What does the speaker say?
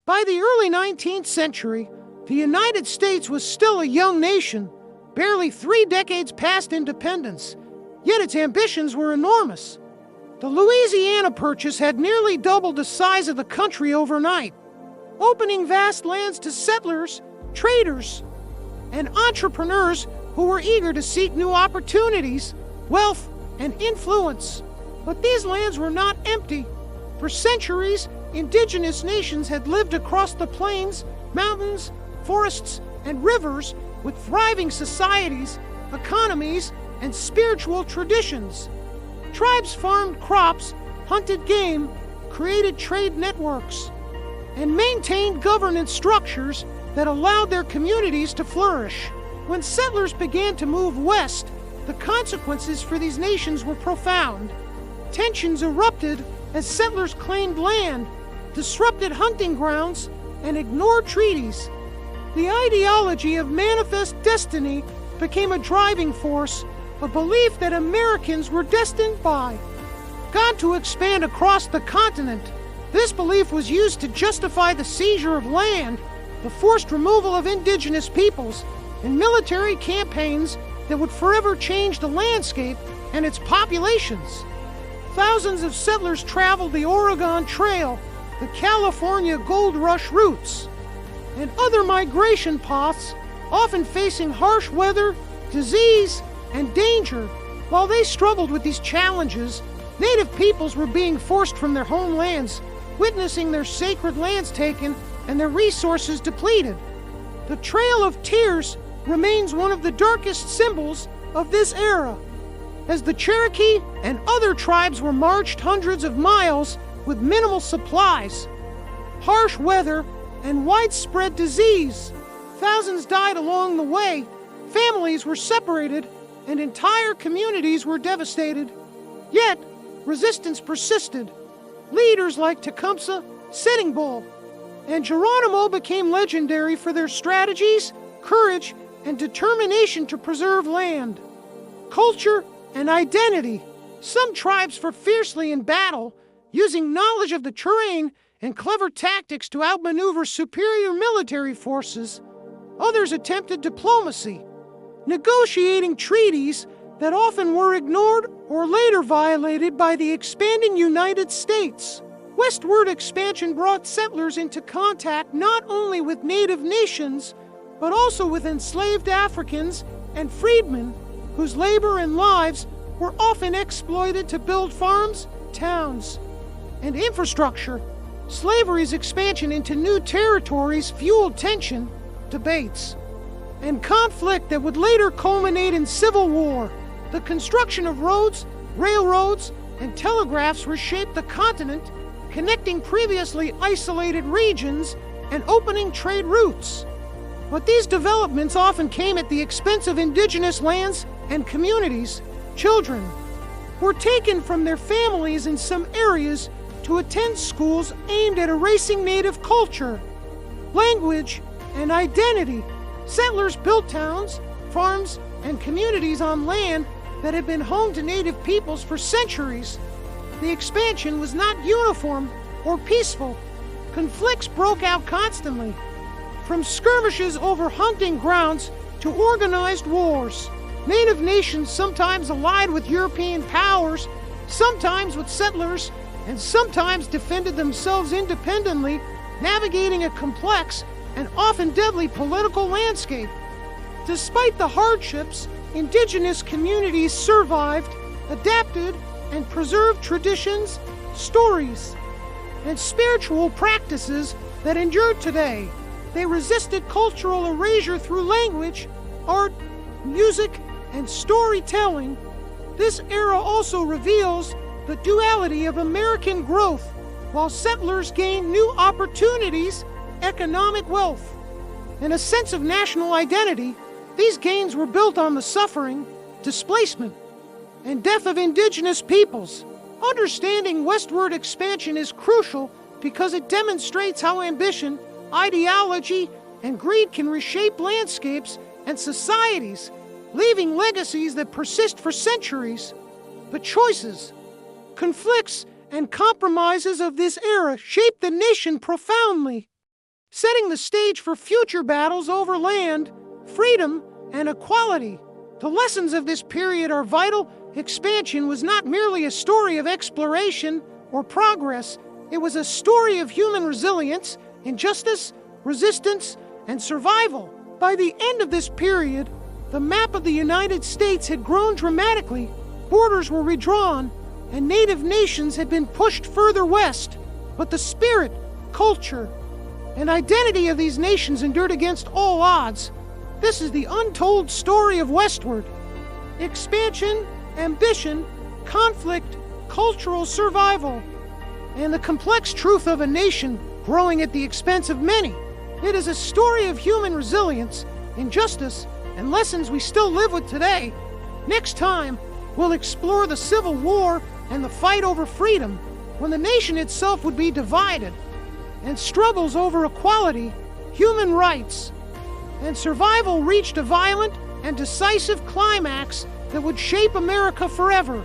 By the early 19th century, the United States was still a young nation, barely 3 decades past independence, yet its ambitions were enormous. The Louisiana Purchase had nearly doubled the size of the country overnight, opening vast lands to settlers, traders, and entrepreneurs who were eager to seek new opportunities, wealth, and influence. But these lands were not empty. For centuries, indigenous nations had lived across the plains, mountains, forests, and rivers with thriving societies, economies, and spiritual traditions. Tribes farmed crops, hunted game, created trade networks, and maintained governance structures that allowed their communities to flourish. When settlers began to move west, the consequences for these nations were profound. Tensions erupted as settlers claimed land, disrupted hunting grounds, and ignored treaties. The ideology of manifest destiny became a driving force, a belief that Americans were destined by God to expand across the continent. This belief was used to justify the seizure of land, the forced removal of indigenous peoples, and military campaigns that would forever change the landscape and its populations. Thousands of settlers traveled the Oregon Trail, the California Gold Rush routes, and other migration paths, often facing harsh weather, disease, and danger. While they struggled with these challenges, native peoples were being forced from their homelands, witnessing their sacred lands taken and their resources depleted. The Trail of Tears remains one of the darkest symbols of this era, as the Cherokee and other tribes were marched hundreds of miles with minimal supplies, harsh weather, and widespread disease. Thousands died along the way, families were separated, and entire communities were devastated. Yet, resistance persisted. Leaders like Tecumseh, Sitting Bull, and Geronimo became legendary for their strategies, courage, and determination to preserve land, culture, and identity. Some tribes fought fiercely in battle, using knowledge of the terrain and clever tactics to outmaneuver superior military forces. Others attempted diplomacy, negotiating treaties that often were ignored or later violated by the expanding United States. Westward expansion brought settlers into contact not only with native nations, but also with enslaved Africans and freedmen whose labor and lives were often exploited to build farms, towns, and infrastructure. Slavery's expansion into new territories fueled tension, debates, and conflict that would later culminate in civil war. The construction of roads, railroads, and telegraphs reshaped the continent, connecting previously isolated regions and opening trade routes. But these developments often came at the expense of indigenous lands and communities. Children were taken from their families in some areas to attend schools aimed at erasing native culture, language, and identity. Settlers built towns, farms, and communities on land that had been home to native peoples for centuries. The expansion was not uniform or peaceful. Conflicts broke out constantly, from skirmishes over hunting grounds to organized wars. Native nations sometimes allied with European powers, sometimes with settlers, and sometimes defended themselves independently, navigating a complex and often deadly political landscape. Despite the hardships, indigenous communities survived, adapted, and preserved traditions, stories, and spiritual practices that endure today. They resisted cultural erasure through language, art, music, and storytelling. This era also reveals the duality of American growth. While settlers gained new opportunities, economic wealth, and a sense of national identity, these gains were built on the suffering, displacement, and death of indigenous peoples. Understanding westward expansion is crucial because it demonstrates how ambition, ideology, and greed can reshape landscapes and societies, leaving legacies that persist for centuries. The choices, conflicts, and compromises of this era shaped the nation profoundly. setting the stage for future battles over land, freedom, and equality. The lessons of this period are vital. Expansion was not merely a story of exploration or progress, it was a story of human resilience, injustice, resistance, and survival. By the end of this period, the map of the United States had grown dramatically, borders were redrawn, and native nations had been pushed further west. But the spirit, culture, and identity of these nations endured against all odds. This is the untold story of Westward. Expansion, ambition, conflict, cultural survival, and the complex truth of a nation growing at the expense of many. It is a story of human resilience, injustice, and lessons we still live with today. Next time, we'll explore the Civil War and the fight over freedom, when the nation itself would be divided, and struggles over equality, human rights, and survival reached a violent and decisive climax that would shape America forever.